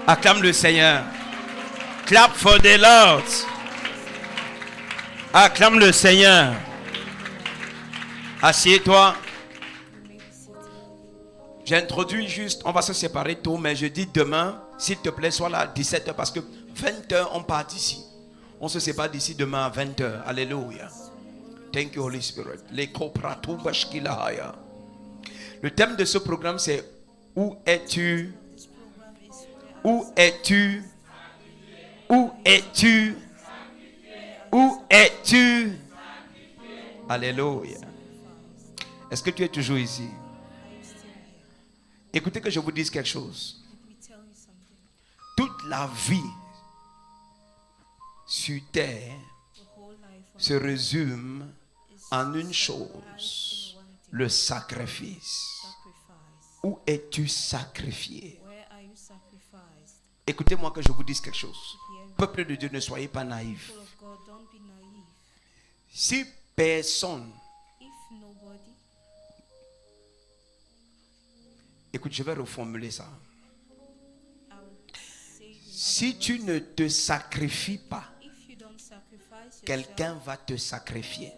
Acclame le Seigneur. Clap for the Lord. Acclame le Seigneur. Assieds-toi. J'introduis juste, on va se séparer tôt, mais je dis demain, s'il te plaît, sois là à 17h parce que 20h, on part d'ici. On se sépare d'ici demain à 20h. Alléluia. Thank you, Holy Spirit. Le thème de ce programme, c'est où es-tu? Où es-tu? Où es-tu? Où es-tu? Alléluia. Est-ce que tu es toujours ici? Écoutez que je vous dise quelque chose. Toute la vie sur terre se résume en une chose, le sacrifice. Où es-tu sacrifié? Écoutez-moi que je vous dise quelque chose. Peuple de Dieu, ne soyez pas naïfs. Si personne... Écoute, je vais reformuler ça. Si tu ne te sacrifies pas, quelqu'un va te sacrifier.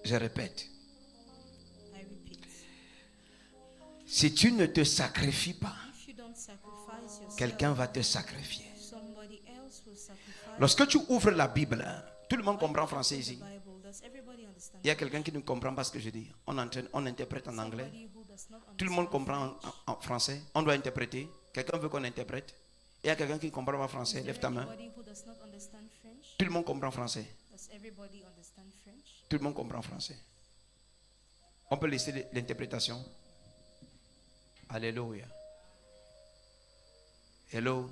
Je répète. Si tu ne te sacrifies pas, quelqu'un va te sacrifier. Lorsque tu ouvres la Bible, tout le monde comprend français ici. Il y a quelqu'un qui ne comprend pas ce que je dis. On interprète en anglais. Tout le monde comprend en français. On doit interpréter. Quelqu'un veut qu'on interprète. Il y a quelqu'un qui ne comprend pas français. Lève ta main. Tout le monde comprend français. Tout le monde comprend français. On peut laisser l'interprétation. Alléluia. Hello.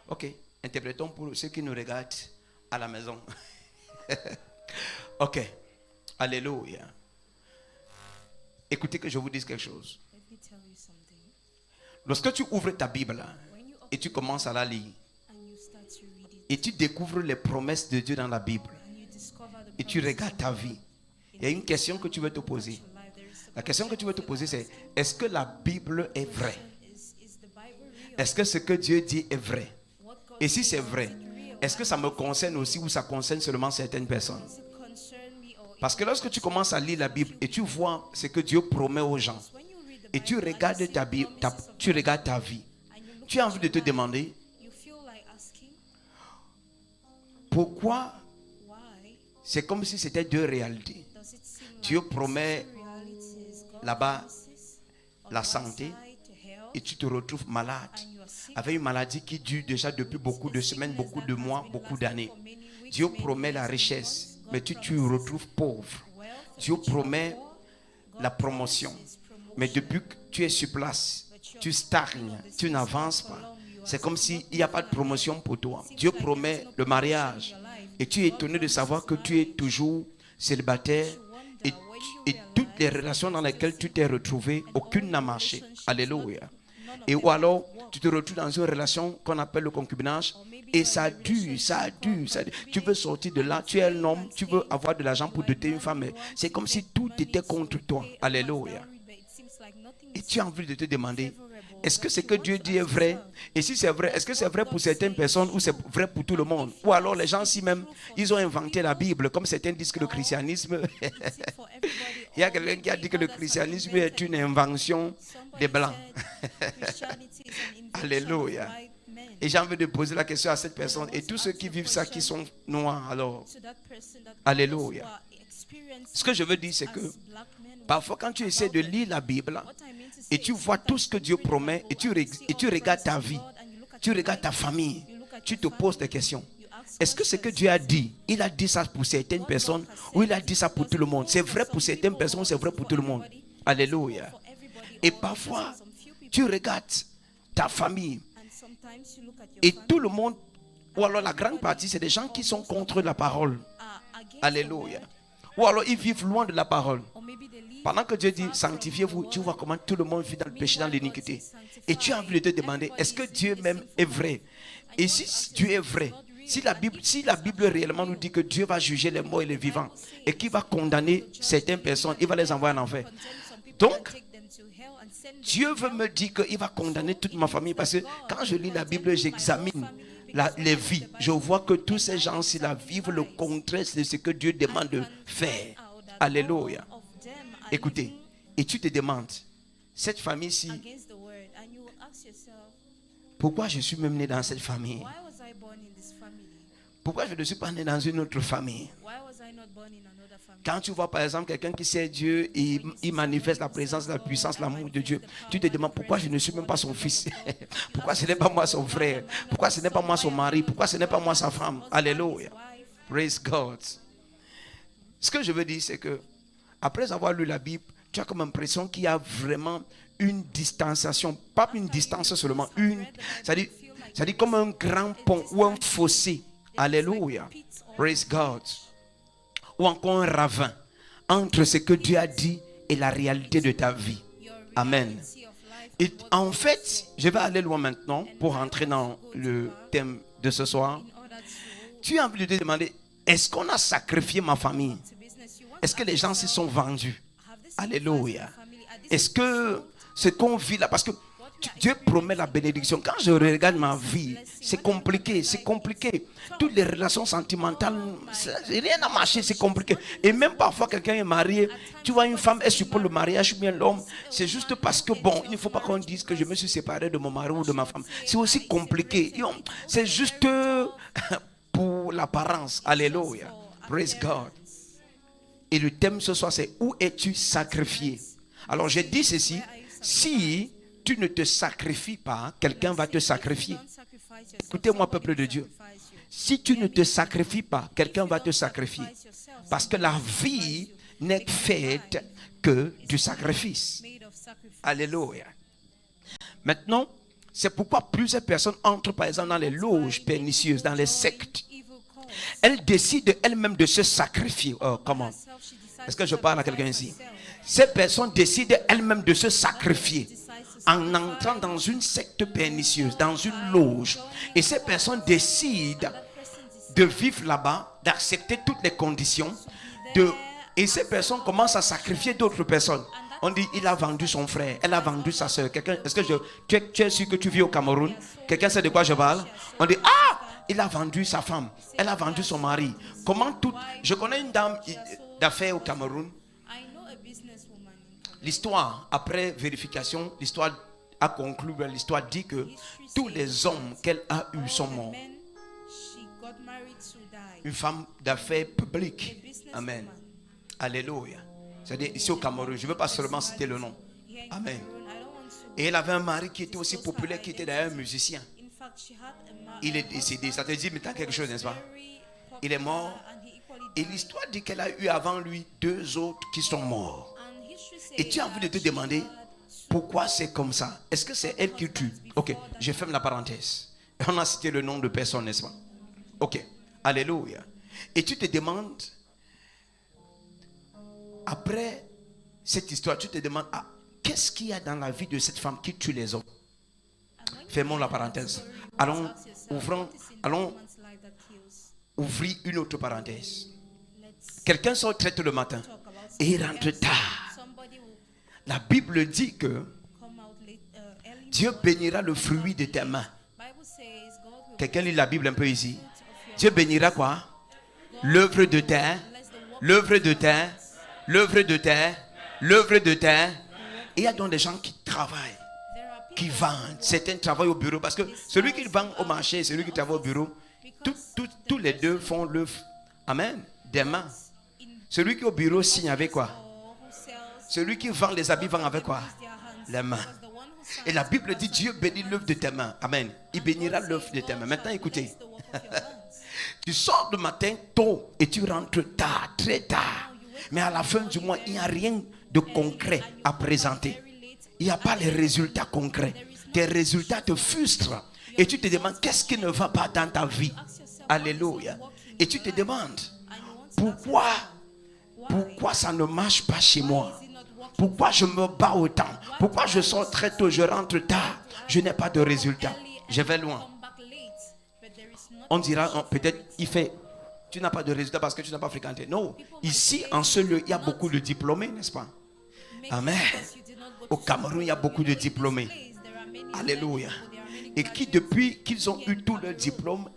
Ok. Interprétons pour ceux qui nous regardent à la maison. Ok. Alléluia. Écoutez que je vous dise quelque chose. Lorsque tu ouvres ta Bible et tu commences à la lire et tu découvres les promesses de Dieu dans la Bible et tu regardes ta vie, il y a une question que tu veux te poser. La question que tu veux te poser, c'est: est-ce que la Bible est vraie? Est-ce que ce que Dieu dit est vrai? Et si c'est vrai, est-ce que ça me concerne aussi ou ça concerne seulement certaines personnes? Parce que lorsque tu commences à lire la Bible et tu vois ce que Dieu promet aux gens et tu regardes ta vie, tu as envie de te demander pourquoi c'est comme si c'était deux réalités. Dieu promet là-bas la santé et tu te retrouves malade avec une maladie qui dure déjà depuis beaucoup de semaines, beaucoup de mois, beaucoup d'années. Dieu promet la richesse, mais tu te retrouves pauvre. Dieu promet la promotion, mais depuis que tu es sur place, tu stagnes, tu n'avances pas. C'est comme s'il n'y a pas de promotion pour toi. Dieu promet le mariage et tu es étonné de savoir que tu es toujours célibataire et toutes les relations dans lesquelles tu t'es retrouvé, aucune n'a marché. Alléluia. Et ou alors, tu te retrouves dans une relation qu'on appelle le concubinage et ça dure. Tu veux sortir de là, tu es un homme, tu veux avoir de l'argent pour doter une femme. C'est comme si tout était contre toi. Alléluia. Et tu as envie de te demander, est-ce que ce que Dieu dit est vrai? Et si c'est vrai, est-ce que c'est vrai pour certaines personnes ou c'est vrai pour tout le monde? Ou alors les gens si même, ils ont inventé la Bible, comme certains disent que le christianisme... Il y a quelqu'un qui a dit que le christianisme est une invention des Blancs. Alléluia. Et j'ai envie de poser la question à cette personne et tous ceux qui vivent ça, qui sont noirs, alors... Alléluia. Ce que je veux dire, c'est que parfois quand tu essaies de lire la Bible et tu vois tout ce que Dieu promet et tu regardes ta vie, tu regardes ta famille, tu te poses des questions. Est-ce que ce que Dieu a dit, il a dit ça pour certaines personnes ou il a dit ça pour tout le monde? C'est vrai pour certaines personnes ou c'est vrai pour tout le monde? Alléluia. Et parfois, tu regardes ta famille et tout le monde, ou alors la grande partie, c'est des gens qui sont contre la parole. Alléluia. Ou alors ils vivent loin de la parole. Pendant que Dieu dit sanctifiez-vous, tu vois comment tout le monde vit dans le péché, dans l'iniquité. Et tu as envie de te demander, est-ce que Dieu même est vrai? Et si Dieu est vrai, si la Bible réellement nous dit que Dieu va juger les morts et les vivants et qu'il va condamner certaines personnes, il va les envoyer en enfer. Donc, Dieu veut me dire qu'il va condamner toute ma famille parce que quand je lis la Bible, j'examine les vies. Je vois que tous ces gens-ci vivent le contraire de ce que Dieu demande de faire. Alléluia. Écoutez, et tu te demandes, cette famille-ci, pourquoi je suis même né dans cette famille? Pourquoi je ne suis pas né dans une autre famille? Quand tu vois par exemple quelqu'un qui sait Dieu et il manifeste la présence, la puissance, l'amour de Dieu, tu te demandes pourquoi je ne suis même pas son fils? Pourquoi ce n'est pas moi son frère? Pourquoi ce n'est pas moi son mari? Pourquoi ce n'est pas moi sa femme? Alléluia. Praise God. Ce que je veux dire, c'est que après avoir lu la Bible, tu as comme l'impression qu'il y a vraiment une distanciation, pas une distance seulement, c'est-à-dire comme un grand pont ou un fossé. Alléluia. Praise God. Ou encore un ravin entre ce que Dieu a dit et la réalité de ta vie. Amen. Et en fait, je vais aller loin maintenant pour entrer dans le thème de ce soir. Tu as envie de te demander, est-ce qu'on a sacrifié ma famille? Est-ce que les gens s'y sont vendus? Alléluia. Est-ce que ce qu'on vit là, parce que Dieu promet la bénédiction. Quand je regarde ma vie, c'est compliqué, c'est compliqué. Toutes les relations sentimentales, rien n'a marché, c'est compliqué. Et même parfois, quelqu'un est marié, tu vois, une femme, elle supporte le mariage, bien l'homme. C'est juste parce que, bon, il ne faut pas qu'on dise que je me suis séparé de mon mari ou de ma femme. C'est aussi compliqué. C'est juste pour l'apparence. Alléluia. Praise God. Et le thème ce soir, c'est où es-tu sacrifié? Alors, j'ai dit ceci, si tu ne te sacrifies pas, quelqu'un va te sacrifier. Écoutez-moi, peuple de Dieu. Si tu ne te sacrifies pas, quelqu'un va te sacrifier. Parce que la vie n'est faite que du sacrifice. Alléluia. Maintenant, c'est pourquoi plusieurs personnes entrent par exemple dans les loges pernicieuses, dans les sectes. Elles décident elles-mêmes de se sacrifier. Oh, comment? Est-ce que je parle à quelqu'un ici? Ces personnes décident elles-mêmes de se sacrifier en entrant dans une secte pernicieuse, dans une loge. Et ces personnes décident de vivre là-bas, d'accepter toutes les conditions. Et ces personnes commencent à sacrifier d'autres personnes. On dit, il a vendu son frère, elle a vendu sa soeur. Est-ce que tu es sûr que tu vis au Cameroun? Quelqu'un sait de quoi je parle? On dit, ah, il a vendu sa femme, elle a vendu son mari. Je connais une dame d'affaires au Cameroun. L'histoire, après vérification, l'histoire a conclu, l'histoire dit que tous les hommes qu'elle a eus sont morts. Une femme d'affaires publique. Amen. Alléluia. C'est-à-dire ici au Cameroun, je ne veux pas seulement citer le nom. Amen. Et elle avait un mari qui était aussi populaire, qui était d'ailleurs un musicien. Il est décédé. Ça te dit, mais tu as quelque chose, n'est-ce pas? Il est mort. Et l'histoire dit qu'elle a eu avant lui 2 autres qui sont morts. Et tu as envie de te demander pourquoi c'est comme ça. Est-ce que c'est elle qui tue? Ok, je ferme la parenthèse. On a cité le nom de personne, n'est-ce pas? Ok, alléluia. Et tu te demandes, après cette histoire, tu te demandes, qu'est-ce qu'il y a dans la vie de cette femme qui tue les hommes? Fermons la parenthèse. Allons ouvrir une autre parenthèse. Quelqu'un sort très tôt le matin et il rentre tard. La Bible dit que Dieu bénira le fruit de tes mains. Quelqu'un lit la Bible un peu ici. Dieu bénira quoi? L'œuvre de terre, l'œuvre de terre, l'œuvre de terre, l'œuvre de terre. Et il y a donc des gens qui travaillent, qui vendent. Certains travaillent au bureau parce que celui qui vend au marché et celui qui travaille au bureau, tous les deux font l'œuvre. Amen. Des mains. Celui qui est au bureau signe avec quoi? Celui qui vend les habits vend avec quoi? Les mains. Et la Bible dit Dieu bénit l'œuvre de tes mains. Amen. Il bénira l'œuvre de tes mains. Maintenant écoutez. Tu sors le matin tôt et tu rentres tard, très tard. Mais à la fin du mois, il n'y a rien de concret à présenter. Il n'y a pas les résultats concrets. Tes résultats te frustrent. Et tu te demandes qu'est-ce qui ne va pas dans ta vie. Alléluia. Et tu te demandes pourquoi ça ne marche pas chez moi? Pourquoi je me bats autant? Pourquoi je sors très tôt, je rentre tard? Je n'ai pas de résultat. Je vais loin. On dira peut-être tu n'as pas de résultat parce que tu n'as pas fréquenté. Non, ici en ce lieu, il y a beaucoup de diplômés, n'est-ce pas? Amen. Au Cameroun, il y a beaucoup de diplômés. Alléluia. Et qui, depuis qu'ils ont eu tous leurs diplômes,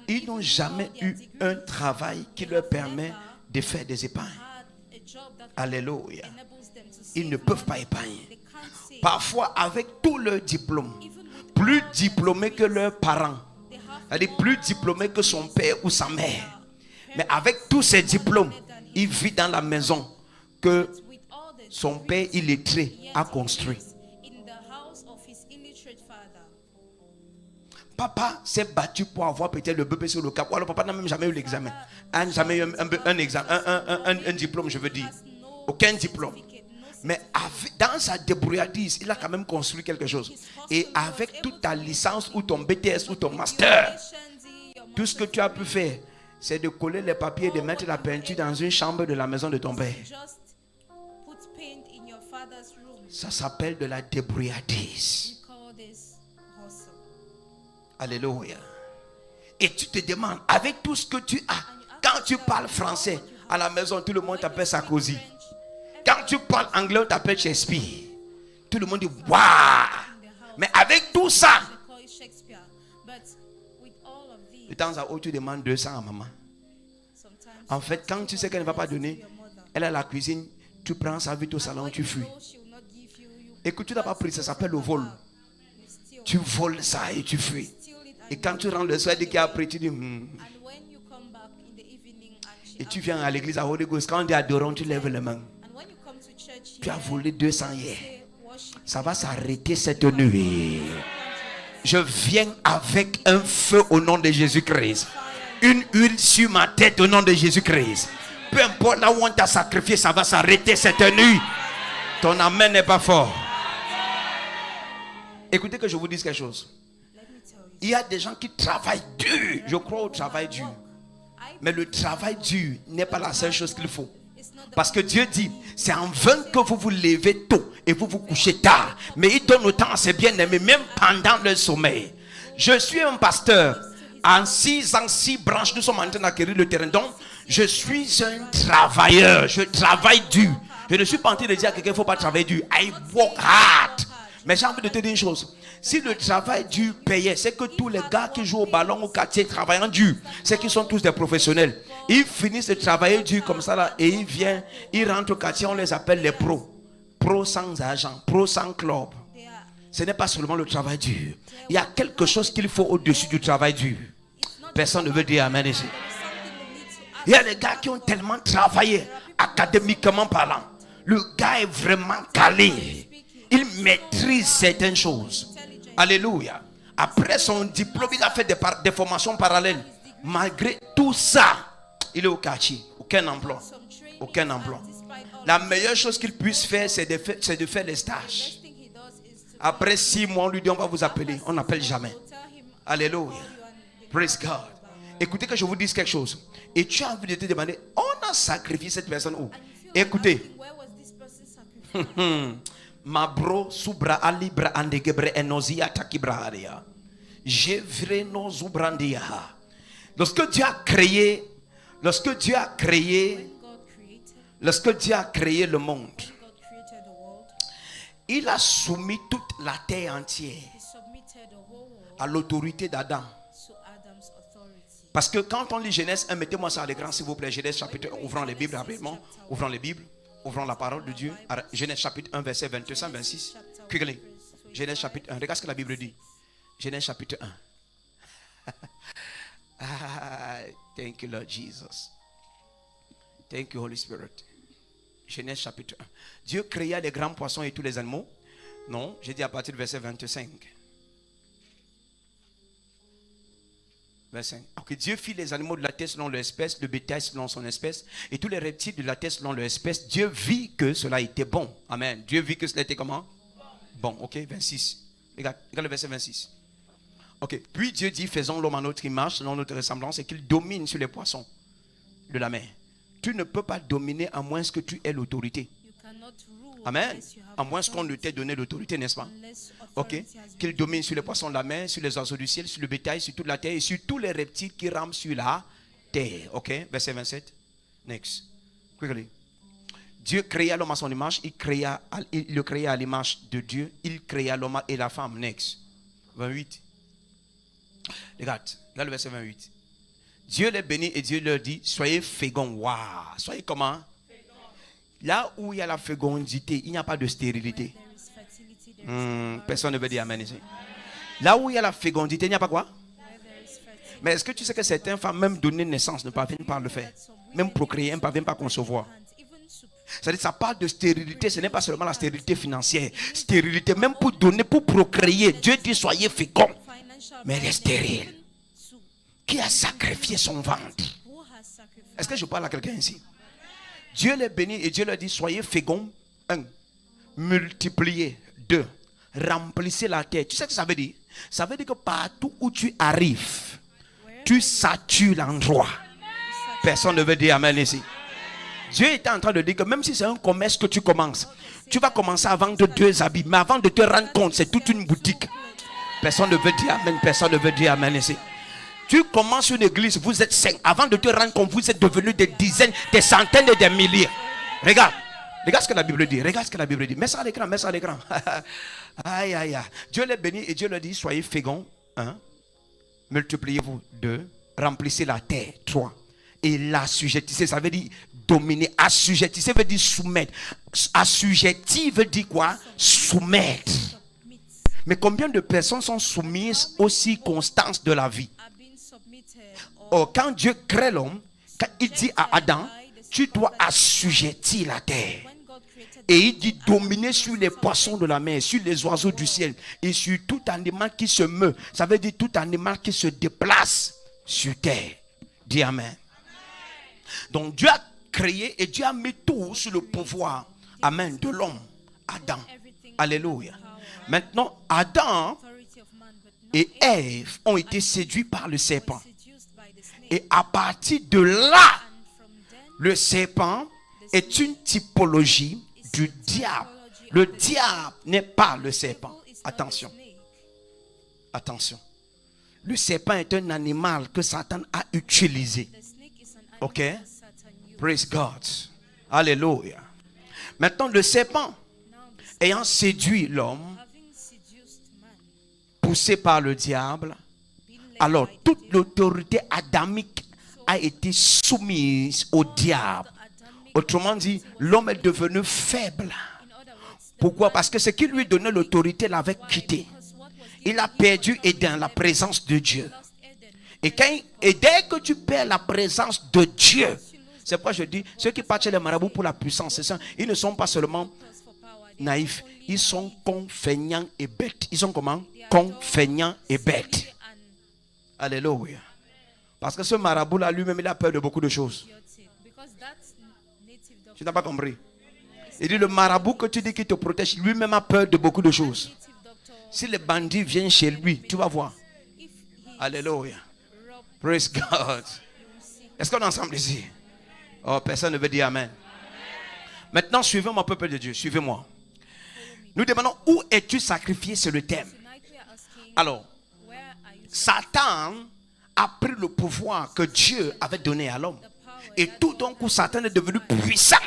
ils n'ont jamais eu un travail qui leur permet de faire des épargnes. Alléluia. Ils ne peuvent pas épargner. Parfois, avec tous leurs diplômes, plus diplômés que leurs parents, c'est-à-dire plus diplômés que son père ou sa mère. Mais avec tous ces diplômes, il vit dans la maison que son père illettré a construit. Papa s'est battu pour avoir peut-être le bébé sur le cap. Ou alors papa n'a même jamais eu l'examen. Jamais eu un examen, un diplôme, je veux dire. Aucun diplôme. Mais dans sa débrouillardise, il a quand même construit quelque chose. Et avec toute ta licence ou ton BTS ou ton master, tout ce que tu as pu faire, c'est de coller les papiers et de mettre la peinture dans une chambre de la maison de ton père. Ça s'appelle de la débrouillardise. Alléluia. Et tu te demandes, avec tout ce que tu as, quand tu parles français à la maison, tout le monde t'appelle Sarkozy. Quand tu parles anglais, on t'appelle Shakespeare. Tout le monde dit waouh. Mais avec tout ça, de temps à autre, tu demandes 200 à maman. En fait, quand tu sais qu'elle ne va pas donner, elle a la cuisine, tu prends ça vite au salon, tu fuis. Écoute, tu n'as pas pris, ça s'appelle le vol. Tu voles ça et tu fuis. Et quand tu rentres le soir, dès qu'il y a après, tu dis Et tu viens à l'église à Holy Ghost, quand on dit adorons, tu lèves les mains. Tu as volé 200 hier. Ça va s'arrêter cette nuit. Je viens avec un feu au nom de Jésus-Christ. Une huile sur ma tête au nom de Jésus-Christ. Peu importe là où on t'a sacrifié, ça va s'arrêter cette nuit. Ton amen n'est pas fort. Écoutez que je vous dise quelque chose. Il y a des gens qui travaillent dur. Je crois au travail dur. Mais le travail dur n'est pas la seule chose qu'il faut. Parce que Dieu dit, c'est en vain que vous vous levez tôt et vous vous couchez tard. Mais il donne autant à ses bien-aimés, même pendant le sommeil. Je suis un pasteur. En 6 ans, 6 branches, nous sommes en train d'acquérir le terrain. Donc, je suis un travailleur. Je travaille dur. Je ne suis pas en train de dire à quelqu'un qu'il ne faut pas travailler dur. I work hard. Mais j'ai envie de te dire une chose. Si le travail dur payait, c'est que tous les gars qui jouent au ballon au quartier travaillant dur, c'est qu'ils sont tous des professionnels. Ils finissent de travailler dur comme ça là, et ils rentrent au quartier, on les appelle les pros. Pros sans argent, pros sans club. Ce n'est pas seulement le travail dur. Il y a quelque chose qu'il faut au-dessus du travail dur. Personne ne veut dire amen ici. Il y a des gars qui ont tellement travaillé, académiquement parlant. Le gars est vraiment calé. Il maîtrise certaines choses. Alléluia. Après son diplôme, il a fait des formations parallèles. Malgré tout ça, il est au quartier. Aucun emploi. Aucun emploi. La meilleure chose qu'il puisse faire, c'est de faire les stages. Après 6 mois, on lui dit on va vous appeler. On n'appelle jamais. Alléluia. Praise God. Écoutez que je vous dise quelque chose. Et tu as envie de te demander, on a sacrifié cette personne où? Écoutez. Mabro subra alibra andegebre enozia takibraria. Jevre no zubrandia. Lorsque Dieu a créé le monde, il a soumis toute la terre entière à l'autorité d'Adam. Parce que quand on lit Genèse 1, mettez-moi ça à l'écran s'il vous plaît. Genèse chapitre 1, ouvrons les Bibles rapidement. Ouvrons les Bibles. Ouvrons la parole de Dieu. Genèse chapitre 1, verset 22, 126. Quickly. Genèse chapitre 1. Regarde ce que la Bible dit. Genèse chapitre 1. Thank you, Lord Jesus. Thank you, Holy Spirit. Genèse chapitre 1. Dieu créa les grands poissons et tous les animaux. Non, j'ai dit à partir du verset 25. Verset 5. Okay, Dieu fit les animaux de la terre selon leur espèce, le bétail selon son espèce, et tous les reptiles de la terre selon leur espèce. Dieu vit que cela était bon. Amen. Dieu vit que cela était comment? Bon, ok, 26. Regarde le verset 26. Ok, puis Dieu dit, faisons l'homme à notre image, selon notre ressemblance, et qu'il domine sur les poissons de la mer. Tu ne peux pas dominer à moins que tu aies l'autorité. Amen. À moins qu'on ne t'ait donné l'autorité, n'est-ce pas? Ok. Qu'il domine sur les poissons de la mer, sur les oiseaux du ciel, sur le bétail, sur toute la terre et sur tous les reptiles qui rampent sur la terre. Ok. Verset 27. Next. Quickly. Dieu créa l'homme à son image, il le créa à l'image de Dieu, il créa l'homme et la femme. Next. 28. Regarde le verset 28. Dieu les bénit et Dieu leur dit, soyez féconds. Waouh! Soyez comment? Là où il y a la fécondité, il n'y a pas de stérilité. Personne ne veut dire amen ici. Là où il y a la fécondité, il n'y a pas quoi? Mais est-ce que tu sais que certaines femmes, même donner naissance, ne parviennent pas à le faire? Même procréer, ne parviennent pas à concevoir. C'est-à-dire, ça parle de stérilité, ce n'est pas seulement la stérilité financière. Stérilité, même pour donner, pour procréer. Dieu dit, soyez féconds. Mais elle est stérile. Qui a sacrifié son ventre? Est-ce que je parle à quelqu'un ici? Dieu les bénit et Dieu leur dit, soyez féconds. 1. Multipliez. 2. Remplissez la terre. Tu sais ce que ça veut dire? Ça veut dire que partout où tu arrives, tu satures l'endroit. Personne ne veut dire amen ici. Dieu était en train de dire que même si c'est un commerce que tu commences, tu vas commencer à vendre 2 habits. Mais avant de te rendre compte, c'est toute une boutique. Personne ne veut dire amen. Personne ne veut dire amen ici. Tu commences une église, vous êtes 5. Avant de te rendre compte, vous êtes devenus des dizaines, des centaines et des milliers. Regarde. Regarde ce que la Bible dit. Regarde ce que la Bible dit. Mets ça à l'écran, mets ça à l'écran. Aïe, aïe, aïe. Dieu les bénit et Dieu leur dit, soyez féconds. 1. Multipliez-vous. 2. Remplissez la terre. 3. Et l'assujettissez, ça veut dire dominer. Assujettissez veut dire soumettre. Assujetti veut dire quoi? Soumettre. Mais combien de personnes sont soumises aux circonstances de la vie? Or, quand Dieu crée l'homme, quand il dit à Adam, tu dois assujettir la terre. Et il dit dominer sur les poissons de la mer, sur les oiseaux du ciel et sur tout animal qui se meut. Ça veut dire tout animal qui se déplace sur terre. Dis amen. Donc Dieu a créé et Dieu a mis tout sous le pouvoir, amen, de l'homme, Adam. Alléluia. Maintenant, Adam et Ève ont été séduits par le serpent. Et à partir de là, le serpent est une typologie du diable. Le diable n'est pas le serpent. Attention. Attention. Le serpent est un animal que Satan a utilisé. Ok? Praise God. Alléluia. Maintenant, le serpent, ayant séduit l'homme, poussé par le diable, alors toute l'autorité adamique a été soumise au diable. Autrement dit, l'homme est devenu faible. Pourquoi? Parce que ce qui lui donnait l'autorité l'avait quitté. Il a perdu Éden, la présence de Dieu. Et dès que tu perds la présence de Dieu, c'est pourquoi je dis, ceux qui partent chez les marabouts pour la puissance, c'est ça, ils ne sont pas seulement naïfs, ils sont confeignants et bêtes. Ils sont comment? Confeignants et bêtes. Alléluia. Parce que ce marabout-là, lui-même, il a peur de beaucoup de choses. Tu n'as pas compris? Il dit, le marabout que tu dis qu'il te protège, lui-même a peur de beaucoup de choses. Si les bandits viennent chez lui, tu vas voir. Alléluia. Praise God. Est-ce qu'on est ensemble ici? Oh, personne ne veut dire amen. Maintenant, suivez-moi, peuple de Dieu. Suivez-moi. Nous demandons, où es-tu sacrifié? C'est le thème. Alors, Satan a pris le pouvoir que Dieu avait donné à l'homme. Et tout d'un coup, Satan est devenu puissant.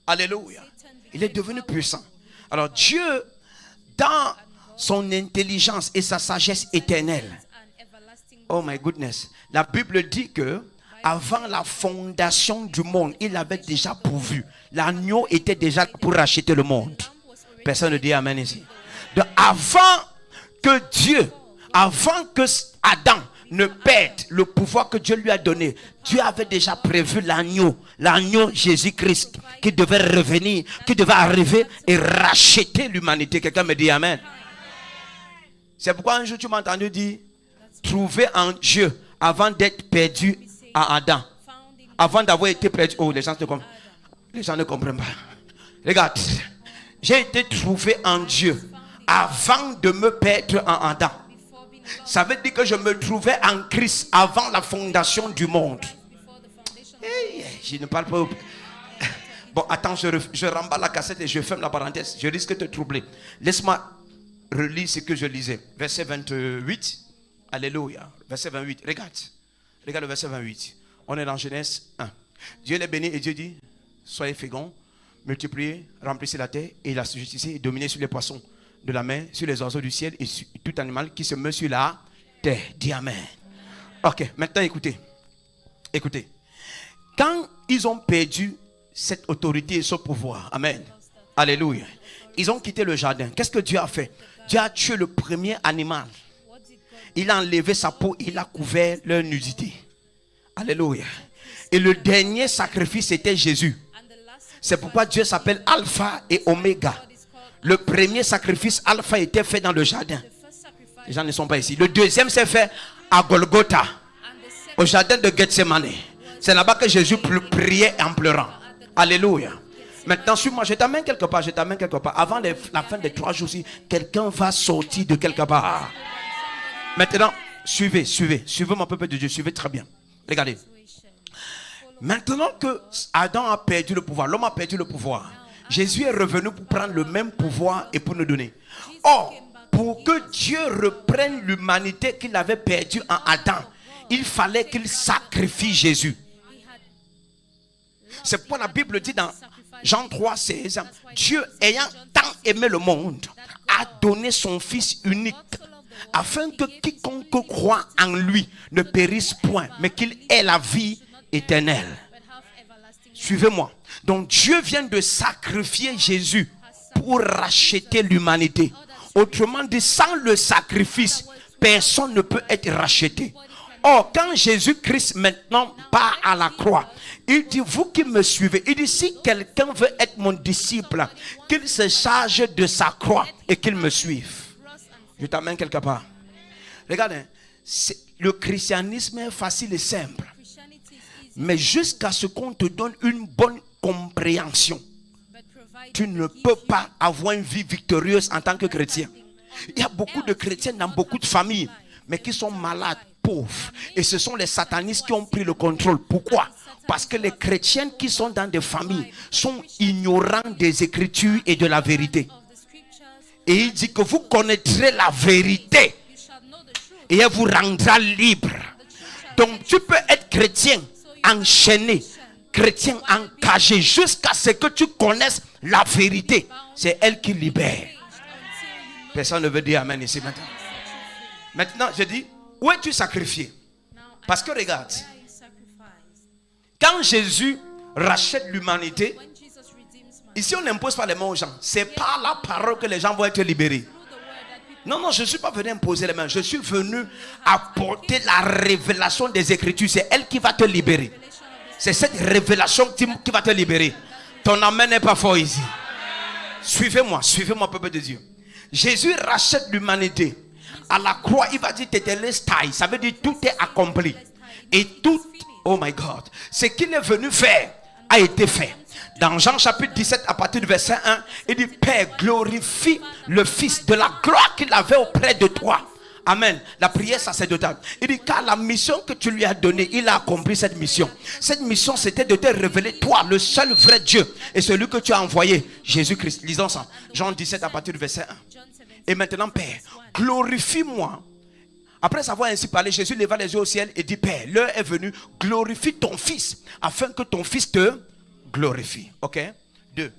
Alléluia. Il est devenu puissant. Alors Dieu, dans son intelligence et sa sagesse éternelle, oh my goodness, la Bible dit que avant la fondation du monde, il avait déjà pourvu. L'agneau était déjà pour racheter le monde. Personne ne dit amen ici. Donc avant que Adam ne perde le pouvoir que Dieu lui a donné, Dieu avait déjà prévu l'agneau Jésus-Christ, qui devait revenir, qui devait arriver et racheter l'humanité. Quelqu'un me dit amen. C'est pourquoi un jour tu m'as entendu dire, trouver en Dieu avant d'être perdu à Adam. Avant d'avoir été perdu. Oh, les gens ne comprennent pas. Regarde, j'ai été trouvé en Dieu avant de me perdre en Adam. Ça veut dire que je me trouvais en Christ avant la fondation du monde. Je ne parle pas. Bon, attends, je remballe la cassette et je ferme la parenthèse. Je risque de te troubler. Laisse-moi relire ce que je lisais. Verset 28. Alléluia. Verset 28. Regarde le verset 28. On est dans Genèse 1. Dieu les bénit et Dieu dit, soyez féconds, multipliez, remplissez la terre et la subsistez et dominez sur les poissons de la mer, sur les oiseaux du ciel et sur tout animal qui se meut sur la terre. Dis amen. Ok, maintenant écoutez. Écoutez. Quand ils ont perdu cette autorité et ce pouvoir, amen. Alléluia. Ils ont quitté le jardin. Qu'est-ce que Dieu a fait? Dieu a tué le premier animal. Il a enlevé sa peau, il a couvert leur nudité. Alléluia. Et le dernier sacrifice, c'était Jésus. C'est pourquoi Dieu s'appelle Alpha et Oméga. Le premier sacrifice Alpha était fait dans le jardin. Les gens ne sont pas ici. Le deuxième s'est fait à Golgotha, au jardin de Gethsemane. C'est là-bas que Jésus priait en pleurant. Alléluia. Maintenant, suis-moi, je t'amène quelque part, Avant la fin des 3 jours, quelqu'un va sortir de quelque part. Maintenant, suivez-moi, peuple de Dieu, suivez très bien. Regardez. Maintenant que Adam a perdu le pouvoir, l'homme a perdu le pouvoir, Jésus est revenu pour prendre le même pouvoir et pour nous donner. Or, pour que Dieu reprenne l'humanité qu'il avait perdue en Adam, il fallait qu'il sacrifie Jésus. C'est pourquoi la Bible dit dans Jean 3,16, Dieu ayant tant aimé le monde, a donné son Fils unique, afin que quiconque croit en lui ne périsse point, mais qu'il ait la vie éternelle. Suivez-moi. Donc Dieu vient de sacrifier Jésus pour racheter l'humanité. Autrement dit, sans le sacrifice, personne ne peut être racheté. Or, quand Jésus-Christ maintenant part à la croix, il dit, vous qui me suivez, il dit, si quelqu'un veut être mon disciple, qu'il se charge de sa croix et qu'il me suive. Je t'amène quelque part. Regardez, le christianisme est facile et simple. Mais jusqu'à ce qu'on te donne une bonne compréhension, tu ne peux pas avoir une vie victorieuse en tant que chrétien. Il y a beaucoup de chrétiens dans beaucoup de familles, mais qui sont malades, pauvres. Et ce sont les satanistes qui ont pris le contrôle. Pourquoi? Parce que les chrétiens qui sont dans des familles sont ignorants des Écritures et de la vérité. Et il dit que vous connaîtrez la vérité et elle vous rendra libre. Donc tu peux être chrétien enchaîné, chrétien encagé, jusqu'à ce que tu connaisses la vérité. C'est elle qui libère. Personne ne veut dire amen ici maintenant. Maintenant, je dis, où es-tu sacrifié? Parce que regarde, quand Jésus rachète l'humanité, ici on n'impose pas les mains aux gens. C'est par la parole que les gens vont être libérés. Non, je ne suis pas venu imposer les mains. Je suis venu apporter la révélation des Écritures. C'est elle qui va te libérer. C'est cette révélation qui va te libérer. Ton amen n'est pas fort ici. Suivez-moi, peuple de Dieu. Jésus rachète l'humanité. À la croix, il va dire tetelestai. Ça veut dire tout est accompli. Et tout, oh my God, ce qu'il est venu faire a été fait. Dans Jean chapitre 17 à partir du verset 1, il dit, Père, glorifie le Fils de la gloire qu'il avait auprès de toi. Amen. La prière sacerdotale. Il dit, car la mission que tu lui as donnée, il a accompli cette mission. Cette mission, c'était de te révéler, toi, le seul vrai Dieu, et celui que tu as envoyé, Jésus-Christ. Lisons ça. Jean 17 à partir du verset 1. Et maintenant, Père, glorifie-moi. Après avoir ainsi parlé, Jésus leva les yeux au ciel et dit, Père, l'heure est venue, glorifie ton Fils, afin que ton Fils te glorifie. Ok? 2.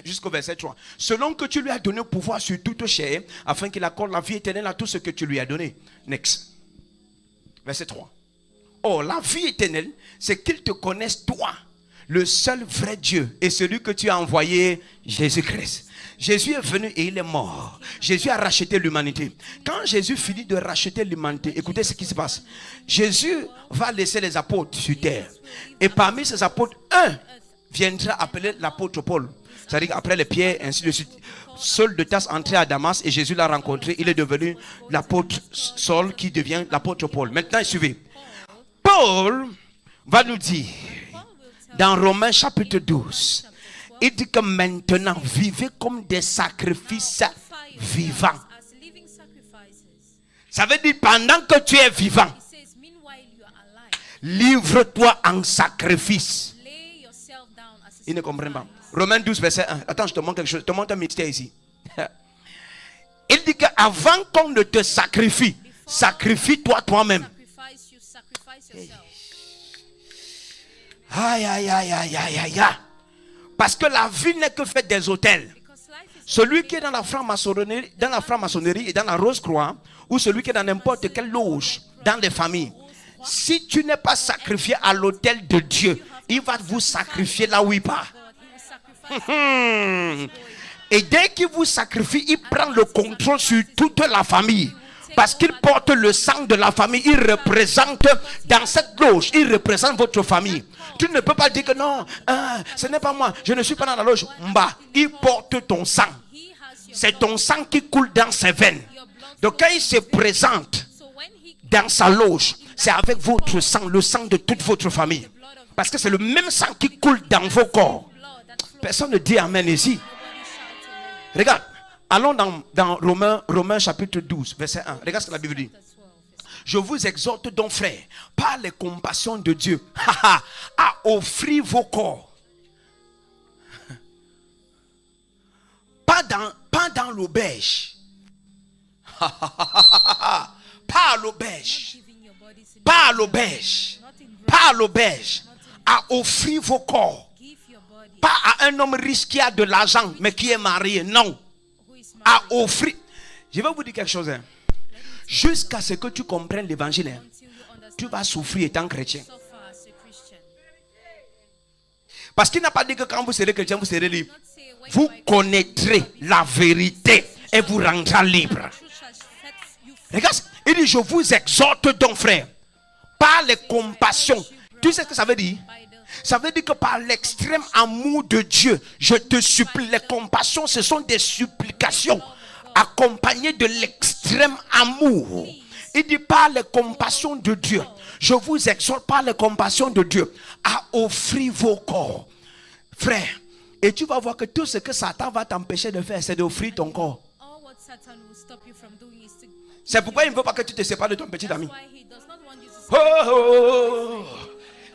Jusqu'au verset 3. Selon que tu lui as donné pouvoir sur toute chair, afin qu'il accorde la vie éternelle à tout ce que tu lui as donné. Next. Verset 3. Oh, la vie éternelle, c'est qu'ils te connaissent toi, le seul vrai Dieu, et celui que tu as envoyé, Jésus-Christ. Jésus est venu et il est mort. Jésus a racheté l'humanité. Quand Jésus finit de racheter l'humanité, écoutez ce qui se passe. Jésus va laisser les apôtres sur terre. Et parmi ces apôtres, un viendra appeler l'apôtre Paul. C'est-à-dire qu'après les pierres, ainsi de suite. Saul de Tarse entré à Damas et Jésus l'a rencontré. Il est devenu l'apôtre Saul qui devient l'apôtre Paul. Maintenant, suivez. Paul va nous dire dans Romains chapitre 12, il dit que maintenant, vivez comme des sacrifices vivants. Ça veut dire pendant que tu es vivant, livre-toi en sacrifice. Il ne comprend pas. Romains 12, verset 1. Attends, je te montre quelque chose. Je te montre un mystère ici. Il dit qu'avant qu'on ne te sacrifie, sacrifie-toi toi-même. Aïe, aïe, aïe, aïe, aïe, aïe, aïe. Parce que la vie n'est que faite des autels. Celui qui est dans la franc-maçonnerie, et dans la Rose-Croix, ou celui qui est dans n'importe quelle loge, dans les familles, si tu n'es pas sacrifié à l'autel de Dieu, il va vous sacrifier là où il part. Et dès qu'il vous sacrifie, il prend le contrôle sur toute la famille. Parce qu'il porte le sang de la famille. Il représente dans cette loge, il représente votre famille. Tu ne peux pas dire que non, ce n'est pas moi, je ne suis pas dans la loge. Il porte ton sang. C'est ton sang qui coule dans ses veines. Donc quand il se présente dans sa loge, c'est avec votre sang, le sang de toute votre famille. Parce que c'est le même sang qui coule dans vos corps. Personne ne dit amen ici. Regarde, allons dans Romains chapitre 12, verset 1. Regarde ce que la Bible dit. Je vous exhorte donc, frères, par les compassions de Dieu, à offrir vos corps. Pas dans l'auberge. Pas à l'auberge. Pas à l'auberge. Pas à l'auberge. À offrir vos corps. Pas à un homme riche qui a de l'argent, mais qui est marié. Non. À offrir. Je vais vous dire quelque chose. Jusqu'à ce que tu comprennes l'évangile, tu vas souffrir étant chrétien. Parce qu'il n'a pas dit que quand vous serez chrétien, vous serez libre. Vous connaîtrez la vérité et vous rendrez libre. Regarde, il dit, je vous exhorte donc, frère, par les compassions. Tu sais ce que ça veut dire? Ça veut dire que par l'extrême amour de Dieu, je te supplie. Les compassions, ce sont des supplications accompagnées de l'extrême amour. Il dit par les compassions de Dieu, je vous exhorte par les compassions de Dieu à offrir vos corps. Frère, et tu vas voir que tout ce que Satan va t'empêcher de faire, c'est d'offrir ton corps. C'est pourquoi il ne veut pas que tu te sépares de ton petit ami.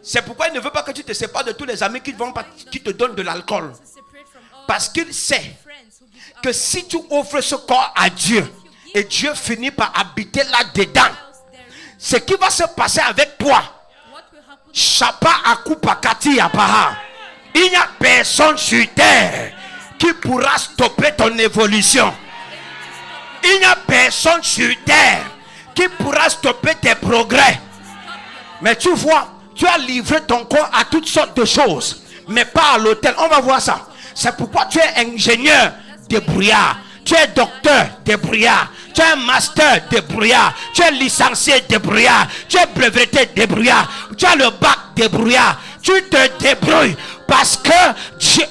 C'est pourquoi il ne veut pas que tu te sépares de tous les amis qui te donnent de l'alcool. Parce qu'il sait que si tu offres ce corps à Dieu et Dieu finit par habiter là-dedans, ce qui va se passer avec toi, Chapa Akupa Kati Apaha, il n'y a personne sur terre qui pourra stopper ton évolution. Il n'y a personne sur terre qui pourra stopper tes progrès. Mais tu vois, tu as livré ton corps à toutes sortes de choses, mais pas à l'autel. On va voir ça. C'est pourquoi tu es ingénieur débrouillard, tu es docteur débrouillard, tu es un master débrouillard, tu es licencié débrouillard, tu es breveté débrouillard, tu as le bac débrouillard. Tu te débrouilles parce que Dieu...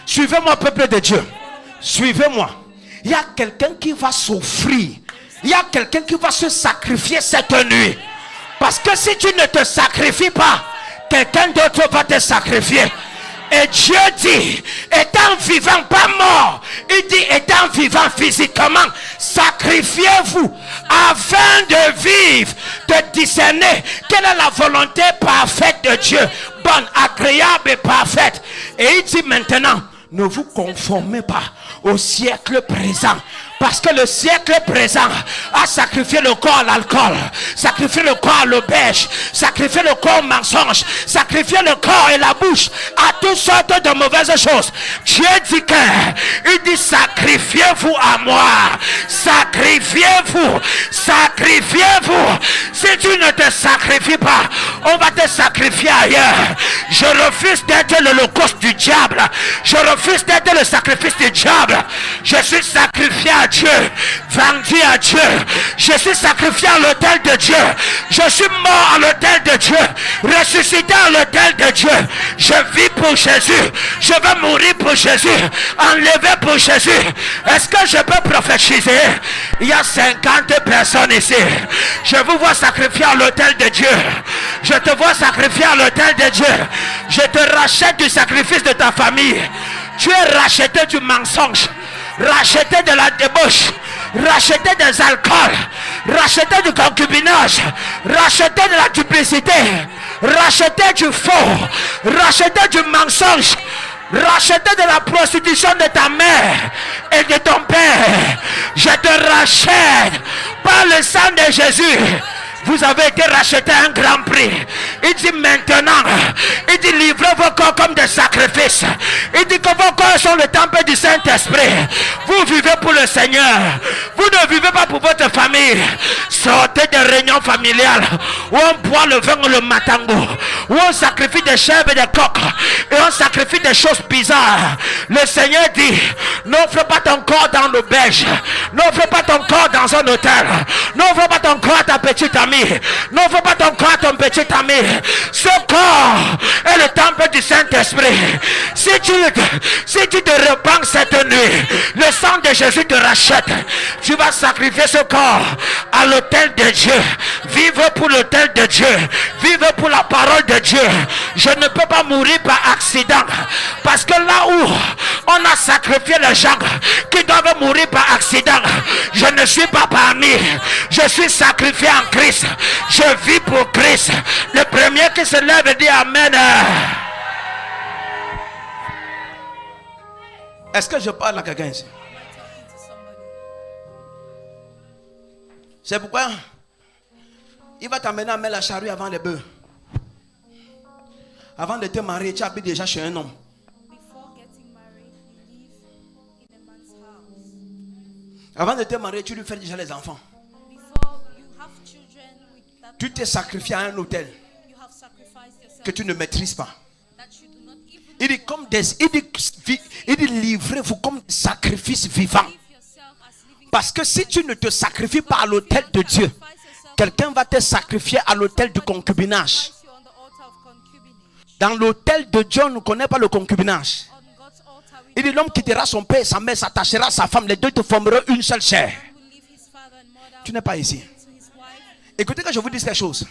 Suivez-moi, peuple de Dieu. Suivez-moi. Il y a quelqu'un qui va souffrir. Il y a quelqu'un qui va se sacrifier cette nuit. Parce que si tu ne te sacrifies pas, quelqu'un d'autre va te sacrifier. Et Dieu dit, étant vivant, pas mort, il dit, étant vivant physiquement, sacrifiez-vous afin de vivre, de discerner quelle est la volonté parfaite de Dieu, bonne, agréable et parfaite. Et il dit maintenant, ne vous conformez pas au siècle présent. Parce que le siècle présent a sacrifié le corps à l'alcool, sacrifié le corps à l'auberge, sacrifié le corps au mensonge, sacrifié le corps et la bouche à toutes sortes de mauvaises choses. Dieu dit que, il dit sacrifiez-vous à moi, sacrifiez-vous, sacrifiez-vous. Si tu ne te sacrifies pas, on va te sacrifier ailleurs. Je refuse d'être l'holocauste du diable. Je refuse d'être le sacrifice du diable. Je suis sacrifié à Dieu, vendu à Dieu. Je suis sacrifié à l'autel de Dieu. Je suis mort à l'autel de Dieu, ressuscité à l'autel de Dieu. Je vis pour Jésus. Je vais mourir pour Jésus, enlever pour Jésus. Est-ce que je peux prophétiser? Il y a 50 personnes ici. Je vous vois sacrifier à l'autel de Dieu. Je te vois sacrifier à l'autel de Dieu. Je te rachète du sacrifice de ta famille. Tu es racheté du mensonge, racheté de la débauche, racheté des alcools, racheté du concubinage, racheté de la duplicité, racheté du faux, racheté du mensonge, racheté de la prostitution de ta mère et de ton père. Je te rachète par le sang de Jésus. Vous avez été racheté à un grand prix. Il dit maintenant, il dit livrez vos corps comme des sacrifices. Il dit que vos corps sont le temple du Saint-Esprit. Vous vivez pour le Seigneur. Vous ne vivez pas pour votre famille. Sortez des réunions familiales où on boit le vin ou le matango, où on sacrifie des chèvres et des coqs et on sacrifie des choses bizarres. Le Seigneur dit, n'offre pas ton corps dans l'auberge, n'offre pas ton corps dans un hôtel, n'offre pas ton corps à ta petite amie, n'offre pas ton corps à ton petit ami. Ce corps est le temple du Saint-Esprit. Si tu te repens cette nuit, le sang de Jésus te rachète. Tu vas sacrifier ce corps à l'autel de Dieu. Vive pour l'autel de Dieu. Vive pour la parole de Dieu. Je ne peux pas mourir par accident, parce que là où on a sacrifié les gens qui doivent mourir par accident, je ne suis pas parmi. Je suis sacrifié en Christ. Je vis pour Christ. Le premier qui se lève et dit Amen. Est-ce que je parle à quelqu'un ici? C'est pourquoi il va t'amener à mettre la charrue avant les bœufs. Avant de te marier, tu habites déjà chez un homme. Avant de te marier, tu lui fais déjà les enfants. Tu t'es sacrifié à un hôtel que tu ne maîtrises pas. Il dit comme il dit livrez-vous comme sacrifice vivant. Parce que si tu ne te sacrifies pas à l'autel de Dieu, quelqu'un va te sacrifier à l'autel du concubinage. Dans l'autel de Dieu, on ne connaît pas le concubinage. Il dit l'homme quittera son père et sa mère, s'attachera à sa femme, les deux te formeront une seule chair. Tu n'es pas ici. Écoutez que je vous dise quelque chose.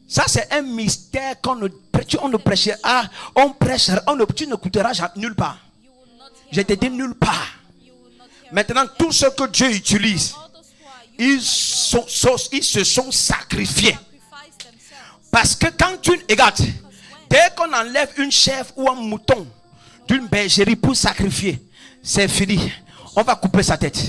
Ça c'est un mystère qu'on ne prêche. Tu n'écouteras nulle part. Je te dis nulle part. Maintenant, tout ce que Dieu utilise, ils se sont sacrifiés. Parce que quand tu regardes, dès qu'on enlève une chèvre ou un mouton d'une bergerie pour sacrifier, c'est fini. On va couper sa tête.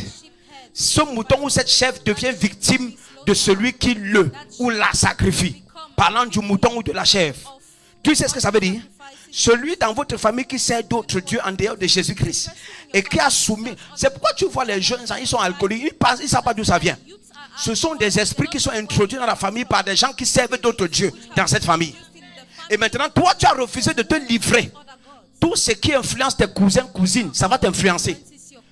Ce mouton ou cette chèvre devient victime de celui qui le ou la sacrifie. Parlant du mouton ou de la chèvre. Tu sais ce que ça veut dire? Celui dans votre famille qui sert d'autres dieux en dehors de Jésus-Christ et qui a soumis. C'est pourquoi tu vois les jeunes, ils sont alcooliques, ils ne savent pas d'où ça vient. Ce sont des esprits qui sont introduits dans la famille par des gens qui servent d'autres dieux dans cette famille. Et maintenant, toi, tu as refusé de te livrer. Tout ce qui influence tes cousins, cousines, ça va t'influencer.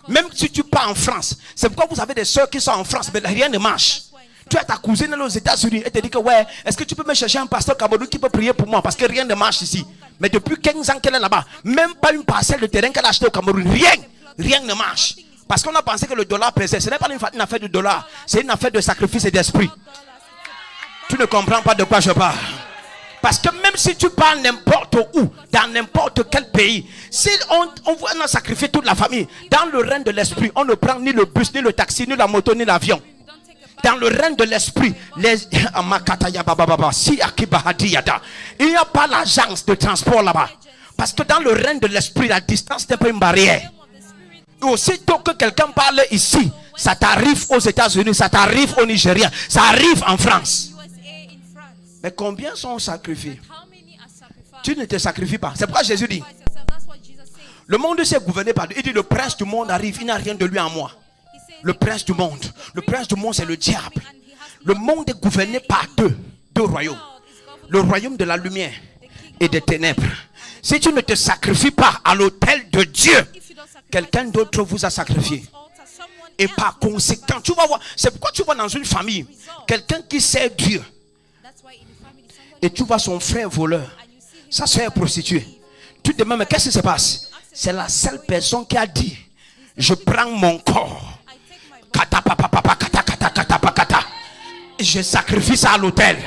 Même si tu pars en France. C'est pourquoi vous avez des soeurs qui sont en France, mais rien ne marche. Tu as ta cousine aux États-Unis et te dit que ouais, est-ce que tu peux me chercher un pasteur Cameroun qui peut prier pour moi parce que rien ne marche ici. Mais depuis 15 ans qu'elle est là-bas, même pas une parcelle de terrain qu'elle a acheté au Cameroun, rien ne marche. Parce qu'on a pensé que le dollar pesait. Ce n'est pas une affaire de dollar, c'est une affaire de sacrifice et d'esprit. Tu ne comprends pas de quoi je parle. Parce que même si tu pars n'importe où, dans n'importe quel pays, si on a sacrifié toute la famille, dans le règne de l'esprit, on ne prend ni le bus, ni le taxi, ni la moto, ni l'avion. Dans le règne de l'esprit, il n'y a pas l'agence de transport là-bas. Parce que dans le règne de l'esprit, la distance n'est pas une barrière. Et aussitôt que quelqu'un parle ici, ça t'arrive aux États-Unis, ça t'arrive au Nigeria, ça arrive en France. Mais combien sont sacrifiés? Tu ne te sacrifies pas. C'est pourquoi Jésus dit, le monde s'est gouverné par Dieu. Il dit, le prince du monde arrive, il n'a rien de lui en moi. Le prince du monde. Le prince du monde, c'est le diable. Le monde est gouverné par deux royaumes. Le royaume de la lumière et des ténèbres. Si tu ne te sacrifies pas à l'autel de Dieu, quelqu'un d'autre vous a sacrifié. Et par conséquent, tu vas voir, c'est pourquoi tu vois dans une famille quelqu'un qui sert Dieu. Et tu vois son frère voleur, sa soeur prostituée. Tu te demandes, mais qu'est-ce qui se passe? C'est la seule personne qui a dit, je prends mon corps. Je sacrifie ça à l'autel.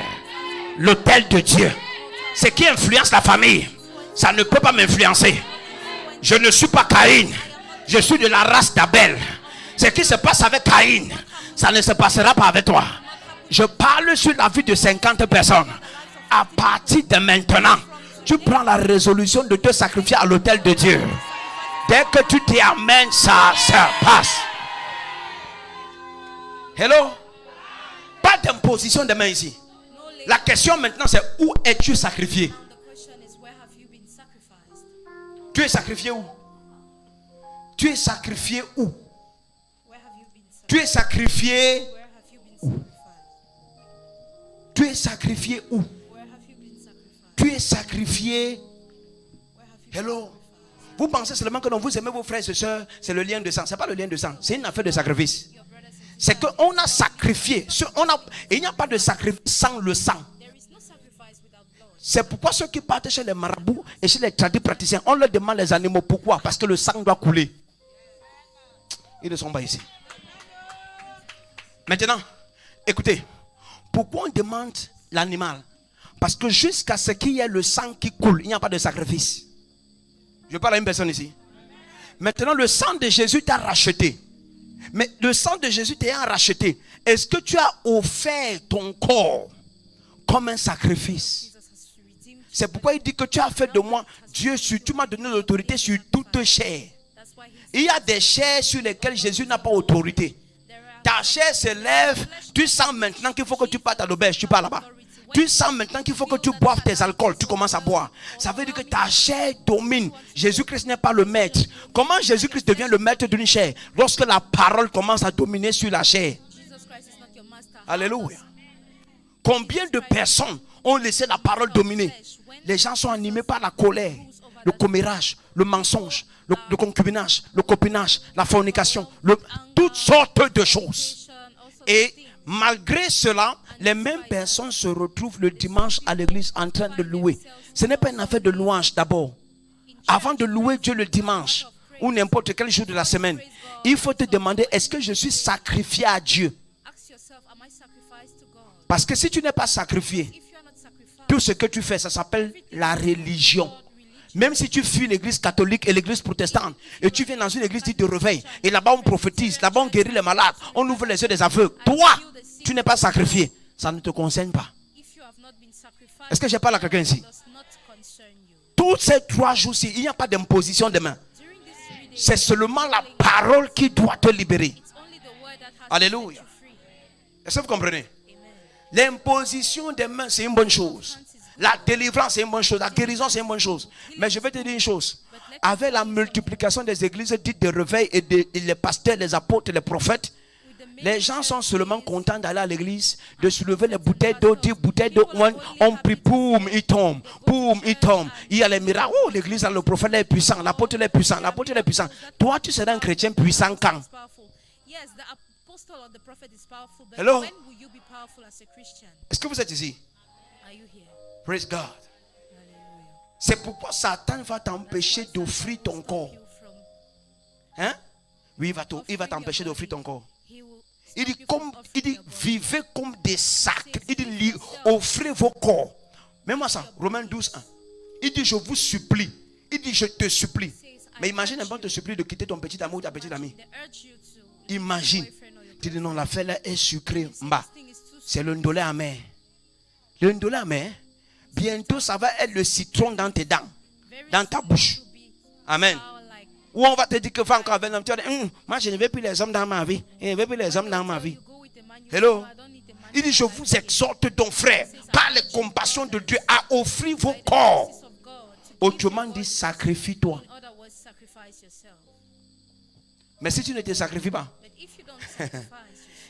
L'autel de Dieu. Ce qui influence la famille, ça ne peut pas m'influencer. Je ne suis pas Caïn. Je suis de la race d'Abel. Ce qui se passe avec Caïn, ça ne se passera pas avec toi. Je parle sur la vie de 50 personnes. À partir de maintenant, tu prends la résolution de te sacrifier à l'autel de Dieu. Dès que tu t'y amènes, ça passe. Hello? Pas d'imposition de main ici. La question maintenant c'est où es-tu sacrifié? Tu es sacrifié où? Tu es sacrifié où? Tu es sacrifié où? Tu es sacrifié où? Tu es sacrifié. Hello. Vous pensez seulement que non, vous aimez vos frères et sœurs, c'est le lien de sang. Ce n'est pas le lien de sang, c'est une affaire de sacrifice. C'est qu'on a sacrifié. Il n'y a pas de sacrifice sans le sang. C'est pourquoi ceux qui partent chez les marabouts et chez les tradis praticiens, on leur demande les animaux. Pourquoi? Parce que le sang doit couler. Ils ne sont pas ici. Maintenant, écoutez. Pourquoi on demande l'animal? Parce que jusqu'à ce qu'il y ait le sang qui coule, il n'y a pas de sacrifice. Je parle à une personne ici. Maintenant, le sang de Jésus t'a racheté. Mais le sang de Jésus t'ayant racheté, est-ce que tu as offert ton corps comme un sacrifice? C'est pourquoi il dit que tu as fait de moi, Dieu, tu m'as donné l'autorité sur toute chair. Il y a des chairs sur lesquelles Jésus n'a pas autorité. Ta chair se lève, tu sens maintenant qu'il faut que tu partes à l'auberge, tu pars là-bas. Tu sens maintenant qu'il faut que tu boives tes alcools, tu commences à boire. Ça veut dire que ta chair domine. Jésus-Christ n'est pas le maître. Comment Jésus-Christ devient le maître d'une chair? Lorsque la parole commence à dominer sur la chair. Alléluia. Combien de personnes ont laissé la parole dominer? Les gens sont animés par la colère, le commérage, le mensonge, le concubinage, le copinage, la fornication, toutes sortes de choses. Et malgré cela, les mêmes personnes se retrouvent le dimanche à l'église en train de louer. Ce n'est pas une affaire de louange d'abord. Avant de louer Dieu le dimanche ou n'importe quel jour de la semaine, il faut te demander, est-ce que je suis sacrifié à Dieu? Parce que si tu n'es pas sacrifié, tout ce que tu fais, ça s'appelle la religion. Même si tu fuis l'église catholique et l'église protestante, et tu viens dans une église dite de réveil, et là-bas on prophétise, là-bas on guérit les malades, on ouvre les yeux des aveugles. Toi, tu n'es pas sacrifié. Ça ne te concerne pas. Est-ce que je parle à quelqu'un ici? Tous ces 3 jours-ci, il n'y a pas d'imposition de main. C'est seulement la parole qui doit te libérer. Alléluia. Est-ce que vous comprenez? L'imposition des mains, c'est une bonne chose. La délivrance, c'est une bonne chose. La guérison, c'est une bonne chose. Mais je vais te dire une chose. Avec la multiplication des églises dites de réveil et les pasteurs, les apôtres, les prophètes, les gens sont seulement contents d'aller à l'église, de soulever les bouteilles d'eau, 10 bouteilles d'eau, on prie, boum, il tombe, boum, il tombe. Il y a les miracles. Oh, l'église, le prophète est puissant, l'apôtre est puissant, l'apôtre est puissant. Toi, tu seras un chrétien puissant quand? Hello? Est-ce que vous êtes ici? Praise God. C'est pourquoi Satan va t'empêcher d'offrir ton corps. Hein? Oui, il va t'empêcher d'offrir ton corps. Il dit, vivez comme des sacs. Il dit, offrez vos corps. Même ça, Romains 12, 1. Il dit, je vous supplie. Il dit, je te supplie. Mais imagine un peu te supplie de quitter ton petit amour ou ta petite amie. Imagine. Tu dis, non, l'affaire là est sucrée. C'est le ndolé amer. Le ndolé amer, bientôt ça va être le citron dans tes dents, dans ta bouche. Amen. Ou on va te dire que va encore avec l'homme, tu vas dire, moi je ne veux plus les hommes dans ma vie. Je ne veux plus les hommes dans ma vie. Hello. Il dit, je vous exhorte donc frère, par les compassions de Dieu, à offrir vos corps. Autrement dit, sacrifie-toi. Mais si tu ne te sacrifies pas,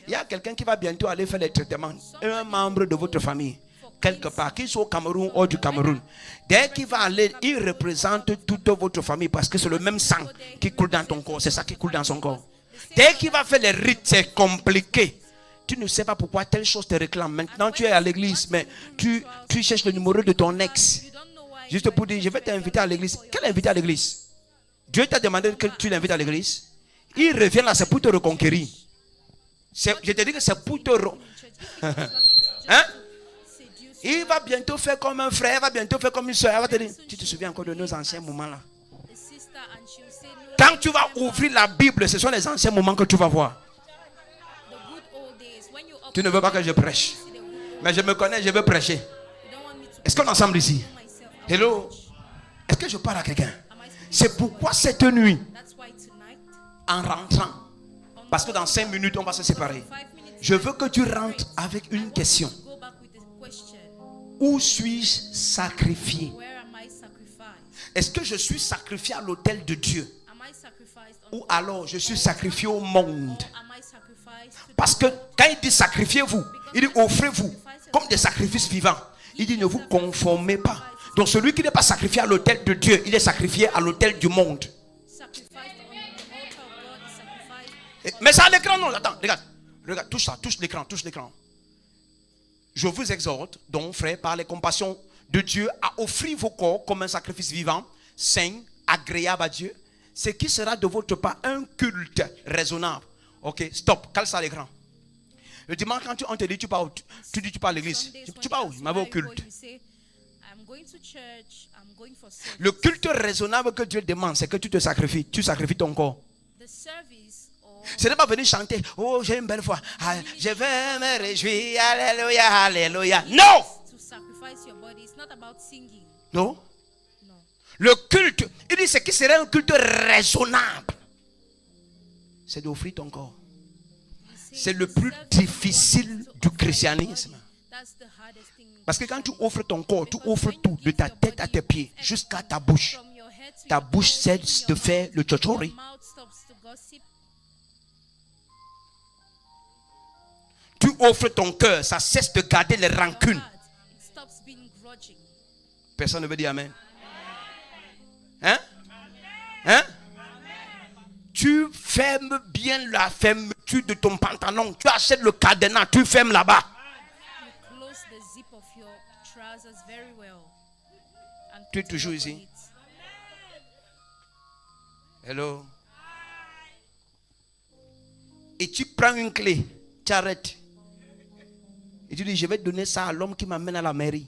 il y a quelqu'un qui va bientôt aller faire les traitements. Un membre de votre famille, quelque part, qu'il soit au Cameroun ou du Cameroun. Dès qu'il va aller, il représente toute votre famille parce que c'est le même sang qui coule dans ton corps. C'est ça qui coule dans son corps. Dès qu'il va faire les rites, c'est compliqué. Tu ne sais pas pourquoi telle chose te réclame. Maintenant, tu es à l'église, mais tu cherches le numéro de ton ex. Juste pour dire, je vais t'inviter à l'église. Quel invité à l'église? Dieu t'a demandé que tu l'invites à l'église. Il revient là, c'est pour te reconquérir. Je te dis que c'est pour te... Hein? Il va bientôt faire comme un frère, il va bientôt faire comme une soeur. Il va te dire, tu te souviens encore de nos anciens moments là? Quand tu vas ouvrir la Bible, ce sont les anciens moments que tu vas voir. Tu ne veux pas que je prêche. Mais je me connais, je veux prêcher. Est-ce qu'on est ensemble ici? Hello? Est-ce que je parle à quelqu'un? C'est pourquoi cette nuit, en rentrant, parce que dans 5 minutes, on va se séparer. Je veux que tu rentres avec une question. Où suis-je sacrifié? Est-ce que je suis sacrifié à l'autel de Dieu? Ou alors je suis sacrifié au monde? Parce que quand il dit sacrifiez-vous, il dit offrez-vous comme des sacrifices vivants. Il dit ne vous conformez pas. Donc celui qui n'est pas sacrifié à l'autel de Dieu, il est sacrifié à l'autel du monde. Mais ça à l'écran, non, attends, regarde, touche ça, touche l'écran. Je vous exhorte donc, frère, par les compassions de Dieu, à offrir vos corps comme un sacrifice vivant, saint, agréable à Dieu, ce qui sera de votre part un culte raisonnable. Ok, stop, cale ça à l'écran. Le dimanche, quand on te dit tu pars à l'église, tu pars où? Il m'avait au culte. Le culte raisonnable que Dieu demande, c'est que tu te sacrifies. Tu sacrifies ton corps. Ce n'est pas venir chanter. Oh, j'ai une belle foi. Je vais me réjouir. Alléluia, alléluia. Non. Non. Le culte, il dit ce qui serait un culte raisonnable, c'est d'offrir ton corps. C'est le plus difficile du christianisme. Parce que quand tu offres ton corps, tu offres tout, de ta tête à tes pieds, jusqu'à ta bouche. Ta bouche cesse de faire le chochori. Tu offres ton cœur, ça cesse de garder les rancunes. Personne ne veut dire amen. Hein? Hein? Tu fermes bien la fermeture de ton pantalon. Tu achètes le cadenas, tu fermes là-bas. Tu es toujours ici. Hello. Et tu prends une clé, tu arrêtes. Et tu dis, je vais donner ça à l'homme qui m'amène à la mairie.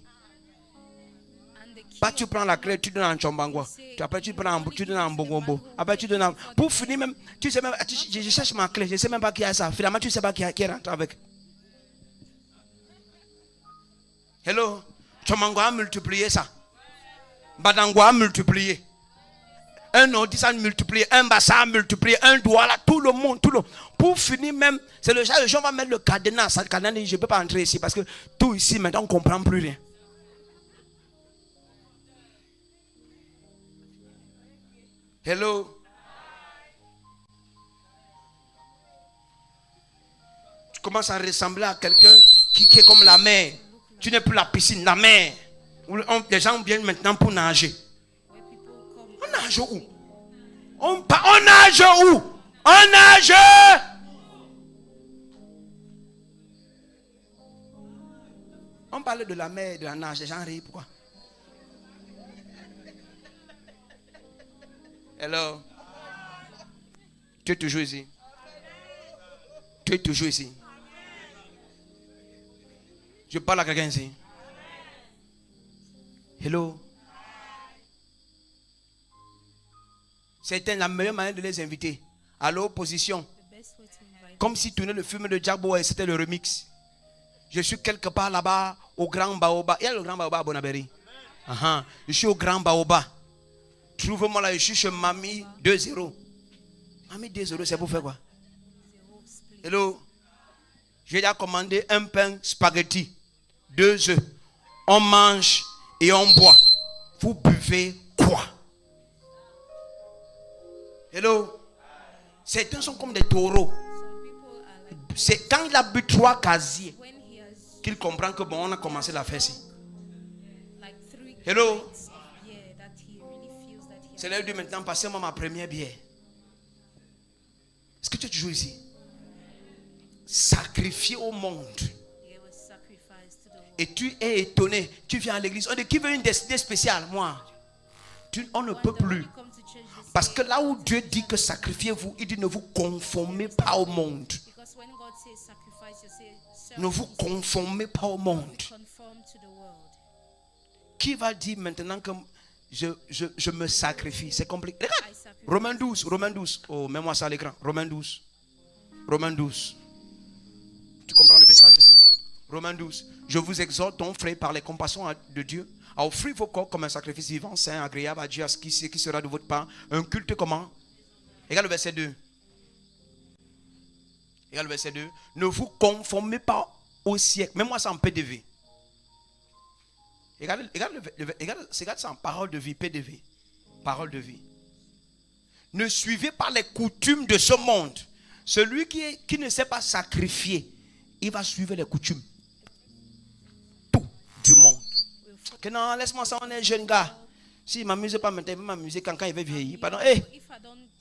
Pas tu prends la clé, tu donnes en Chombangwa. Après tu donnes en Bongombo. Après tu donnes en... Pour finir même, tu sais même, je cherche ma clé, je ne sais même pas qui a ça. Finalement tu ne sais pas qui rentre avec. Hello. Chombangwa a multiplié ça. Badangwa a multiplié. Un Audis a multiplié, un Bassa a multiplié, un Douala, tout le monde. Pour finir même, c'est le gens va mettre le cadenas. Ça, le cadenas, je ne peux pas entrer ici parce que tout ici, maintenant, on ne comprend plus rien. Hello. Tu commences à ressembler à quelqu'un qui est comme la mer. Tu n'es plus la piscine, la mer. Les gens viennent maintenant pour nager. On nage où? On nage où? On nage. On parle de la mer et de la nage. Les gens rient, pourquoi? Hello. Tu es toujours ici. Tu es toujours ici. Je parle à quelqu'un ici. Hello. C'était la meilleure manière de les inviter à l'opposition. Comme si tournait le film de Jack Boy et c'était le remix. Je suis quelque part là-bas au Grand Baoba. Il y a le Grand Baoba à Bonabéry. Je suis au Grand Baoba. Trouve-moi là, je suis chez Mamie 2-0. Mamie 2-0, c'est pour faire quoi? Hello. J'ai déjà commandé un pain spaghetti, 2 œufs. On mange et on boit. Vous buvez quoi? Hello. Certains sont comme des taureaux. C'est quand il a bu 3 casiers qu'il comprend que bon, on a commencé la fête ici. Hello. C'est l'heure de maintenant, passez-moi ma première bière. Est-ce que tu es toujours ici? Sacrifié au monde. Et tu es étonné. Tu viens à l'église. On dit qui veut une destinée spéciale? Moi. On ne peut plus. Parce que là où Dieu dit que sacrifiez-vous, il dit ne vous conformez pas au monde. Ne vous conformez pas au monde. Qui va dire maintenant que je me sacrifie? C'est compliqué. Regarde. Romains 12. Oh, mets-moi ça à l'écran. Romains 12. Tu comprends le message ici? Romains 12. Je vous exhorte donc, frère, par les compassions de Dieu, à offrir vos corps comme un sacrifice vivant, saint, agréable à Dieu, à ce qui sera de votre part un culte comment? Regarde le verset 2. Regarde le verset 2. Ne vous conformez pas au siècle. Même moi, ça en PDV. Regarde ça en parole de vie, PDV. Parole de vie. Ne suivez pas les coutumes de ce monde. Celui qui ne sait pas sacrifier, il va suivre les coutumes. Tout du monde. Que non, laisse-moi ça, on est jeune gars. S'il ne m'amuse pas maintenant, il va m'amuser quand il va vieillir. Pardon,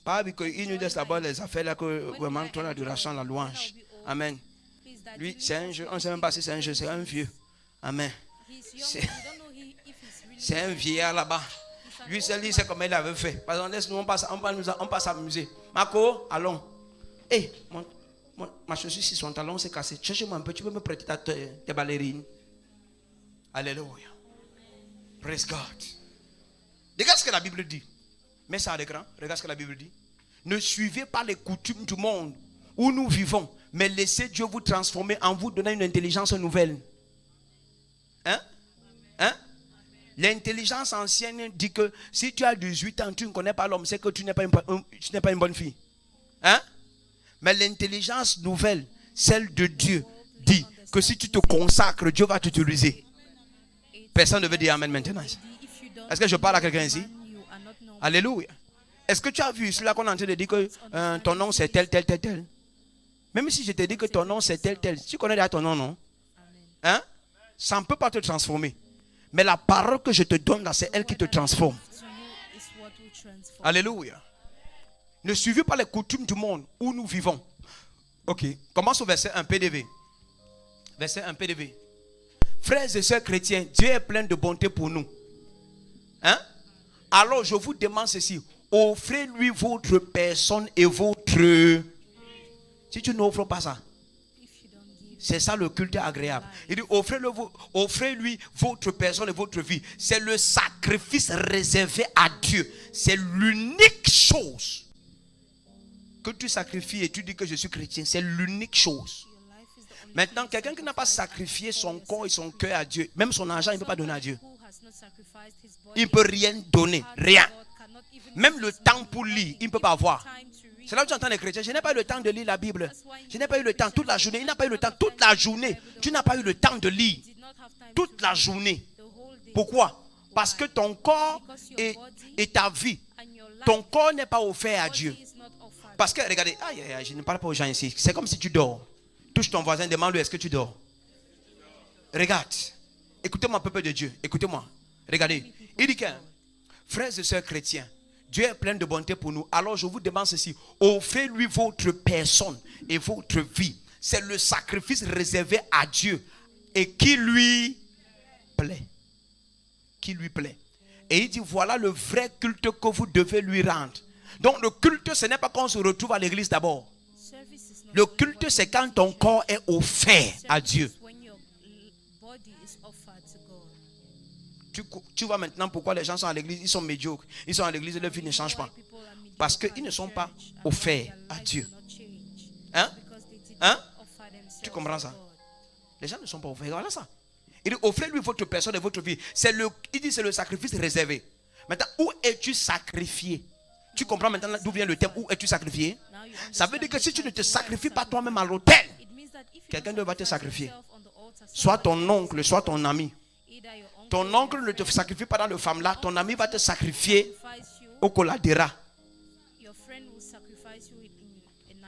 pas qu'il nous laisse d'abord les affaires là que vraiment toi l'adoration, la louange. Amen. Lui, c'est un jeu. On ne sait même pas si c'est un jeu, c'est un vieux. Amen. C'est un vieillard là-bas. Lui, c'est comme il avait fait. Par exemple, laisse-nous, on passe s'amuser. Marco, allons. Ma chaussure, si son talon s'est cassé, cherche-moi un peu, tu peux me prêter tes ballerines. Alléluia. Praise God. Regarde ce que la Bible dit. Mets ça à l'écran. Regarde ce que la Bible dit. Ne suivez pas les coutumes du monde où nous vivons, mais laissez Dieu vous transformer en vous donnant une intelligence nouvelle. Hein? L'intelligence ancienne dit que si tu as 18 ans, tu ne connais pas l'homme, c'est que tu n'es pas une bonne fille. Hein? Mais l'intelligence nouvelle, celle de Dieu, dit que si tu te consacres, Dieu va t'utiliser. Personne ne veut dire amen maintenant. Est-ce que je parle à quelqu'un ici? Alléluia. Est-ce que tu as vu cela qu'on est en train de dire que ton nom c'est tel. Même si je te dis que ton nom c'est tel. Tu connais déjà ton nom, non? Hein? Ça ne peut pas te transformer. Mais la parole que je te donne là, c'est elle qui te transforme. Alléluia. Ne suivez pas les coutumes du monde où nous vivons. Ok. Commence au verset 1 PDV. Verset 1 PDV. Frères et sœurs chrétiens, Dieu est plein de bonté pour nous. Hein? Alors je vous demande ceci. Offrez-lui votre personne et votre... Si tu n'offres pas ça, c'est ça le culte agréable. Il dit offrez-lui votre personne et votre vie. C'est le sacrifice réservé à Dieu. C'est l'unique chose que tu sacrifies et tu dis que je suis chrétien. C'est l'unique chose. Maintenant, quelqu'un qui n'a pas sacrifié son corps et son cœur à Dieu, même son argent, il ne peut pas donner à Dieu. Il ne peut rien donner. Rien. Même le temps pour lire, il ne peut pas avoir. C'est là où tu entends les chrétiens. Je n'ai pas eu le temps de lire la Bible. Je n'ai pas eu le temps toute la journée. Il n'a pas eu le temps toute la journée. Tu n'as pas eu le temps de lire toute la journée. Pourquoi? Parce que ton corps et ta vie, ton corps n'est pas offert à Dieu. Parce que, regardez, je ne parle pas aux gens ici. C'est comme si tu dors. Touche ton voisin, demande-lui, est-ce que tu dors? Regarde. Écoutez-moi, peuple de Dieu. Écoutez-moi. Regardez. Il dit que, frères et sœurs chrétiens, Dieu est plein de bonté pour nous. Alors je vous demande ceci. Offrez-lui votre personne et votre vie. C'est le sacrifice réservé à Dieu et qui lui plaît. Qui lui plaît. Et il dit, voilà le vrai culte que vous devez lui rendre. Donc le culte, ce n'est pas quand on se retrouve à l'église d'abord. Le culte, c'est quand ton corps est offert à Dieu. Tu vois maintenant pourquoi les gens sont à l'église, ils sont médiocres. Ils sont à l'église et leur vie ne change pas. Parce qu'ils ne sont pas offerts à Dieu. Hein? Tu comprends ça? Les gens ne sont pas offerts. Voilà ça. Il dit, offrez-lui votre personne et votre vie. Il dit, c'est le sacrifice réservé. Maintenant, où es-tu sacrifié? Tu comprends maintenant d'où vient le terme, où es-tu sacrifié? Ça veut dire que si tu ne te sacrifies pas toi-même à l'autel, quelqu'un va te sacrifier. Soit ton oncle, soit ton ami. Ton oncle ne te sacrifie pas dans le femme-là, ton ami va te sacrifier au coladera.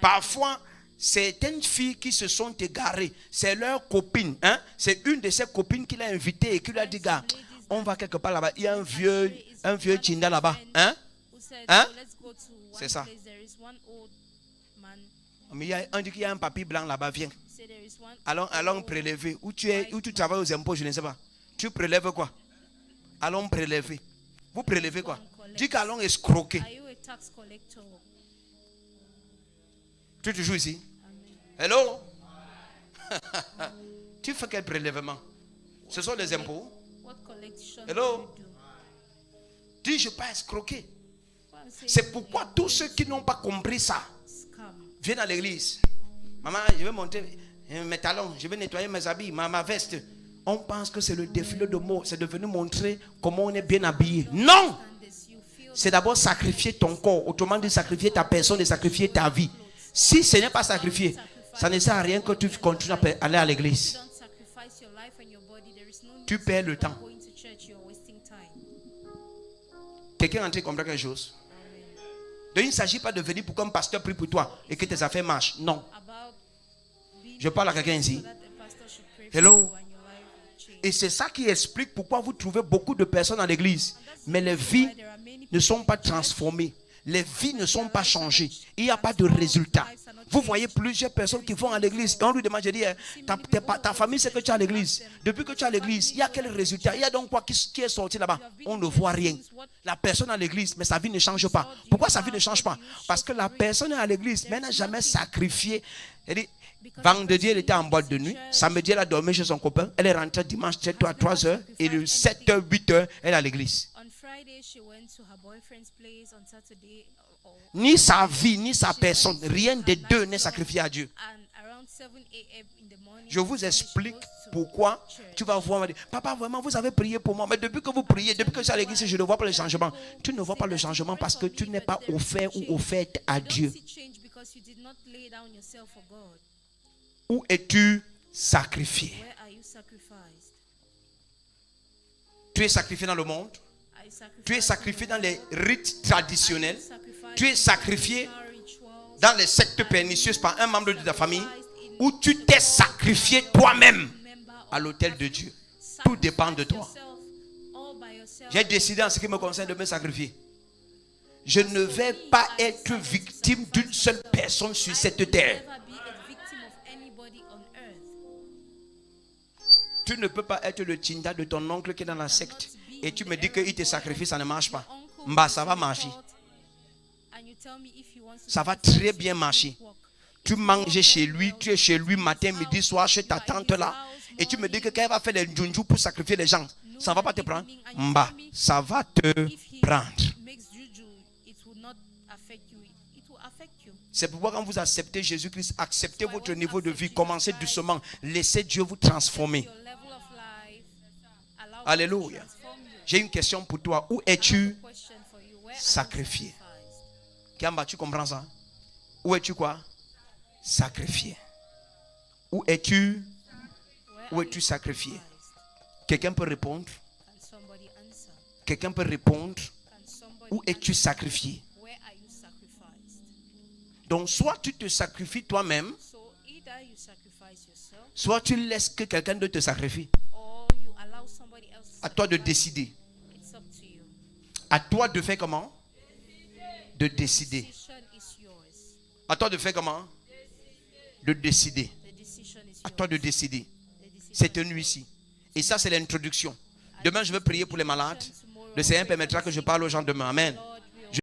Parfois, certaines filles qui se sont égarées, c'est leur copine. Hein? C'est une de ses copines qui l'a invitée et qui lui a dit, gars, on va quelque part là-bas. Il y a un vieux Chinda là-bas. Hein? C'est ça. Mais on dit qu'il y a un papy blanc là-bas, viens. Allons prélever. Où tu travailles aux impôts, je ne sais pas. Tu prélèves quoi? Allons prélever. Vous prélevez quoi? Dis qu'allons escroquer. Tu joues ici? Hello? Tu fais quel prélèvement? Ce sont les impôts. Hello? Dis, je ne peux pas escroquer. C'est pourquoi tous ceux qui n'ont pas compris ça viennent à l'église. Maman, je vais monter mes talons, je vais nettoyer mes habits, ma veste. On pense que c'est le défilé de mots, c'est de venir montrer comment on est bien habillé. Non! C'est d'abord sacrifier ton corps, autrement dit sacrifier ta personne et sacrifier ta vie. Si ce n'est pas sacrifié, Ça ne sert à rien que tu continues à aller à l'église. Tu perds le temps. Quelqu'un est en train de comprendre quelque chose? Donc il ne s'agit pas de venir pour qu'un pasteur prie pour toi et que tes affaires marchent. Non. Je parle à quelqu'un ici. Hello. Et c'est ça qui explique pourquoi vous trouvez beaucoup de personnes dans l'église. Mais les vies ne sont pas transformées. Les vies ne sont pas changées. Il n'y a pas de résultat. Vous voyez plusieurs personnes qui vont à l'église. Et on lui demande, je dis, ta famille sait que tu es à l'église. Depuis que tu es à l'église, il y a quel résultat? Il y a donc quoi qui est sorti là-bas? On ne voit rien. La personne à l'église, mais sa vie ne change pas. Pourquoi sa vie ne change pas? Parce que la personne est à l'église, mais elle n'a jamais sacrifié. Elle dit, vendredi, elle était en boîte de nuit. Samedi, elle a dormi chez son copain. Elle est rentrée dimanche 7h à 3h. Et le 7h, 8h, elle est à l'église. Ni sa vie, ni sa personne, rien des deux n'est sacrifié à Dieu. Je vous explique pourquoi tu vas voir. Papa, vraiment, vous avez prié pour moi. Mais depuis que vous priez, depuis que je suis à l'église, je ne vois pas le changement. Tu ne vois pas le changement parce que tu n'es pas offert ou offerte à Dieu. Où es-tu sacrifié? Tu es sacrifié dans le monde. Tu es sacrifié dans les rites traditionnels. Tu es sacrifié dans les sectes pernicieuses par un membre de ta famille. Ou tu t'es sacrifié toi-même à l'autel de Dieu. Tout dépend de toi. J'ai décidé en ce qui me concerne de me sacrifier. Je ne vais pas être victime d'une seule personne sur cette terre. Tu ne peux pas être le tinda de ton oncle qui est dans la secte. Et tu me dis qu'il te sacrifie, ça ne marche pas. Bah, ça va marcher. Ça va très bien marcher. Tu manges chez lui, tu es chez lui matin, midi, soir, chez ta tante là. Et tu me dis que quand elle va faire les djunju pour sacrifier les gens, ça ne va pas te prendre. Bah, ça va te prendre. C'est pourquoi quand vous acceptez Jésus-Christ, acceptez votre niveau de vie, commencez doucement. Laissez Dieu vous transformer. Alléluia. J'ai une question pour toi. Où es-tu sacrifié? Kamba, tu comprends ça? Où es-tu quoi? Sacrifié. Où es-tu sacrifié? Quelqu'un peut répondre? Quelqu'un peut répondre? Où es-tu sacrifié? Donc soit tu te sacrifies toi-même, soit tu laisses que quelqu'un d'autre te sacrifie. À toi de décider. À toi de faire comment? De décider. À toi de faire comment? De décider. À toi de décider. C'est tenu ici. Et ça, c'est l'introduction. Demain, je vais prier pour les malades. Le Seigneur permettra que je parle aux gens demain. Amen.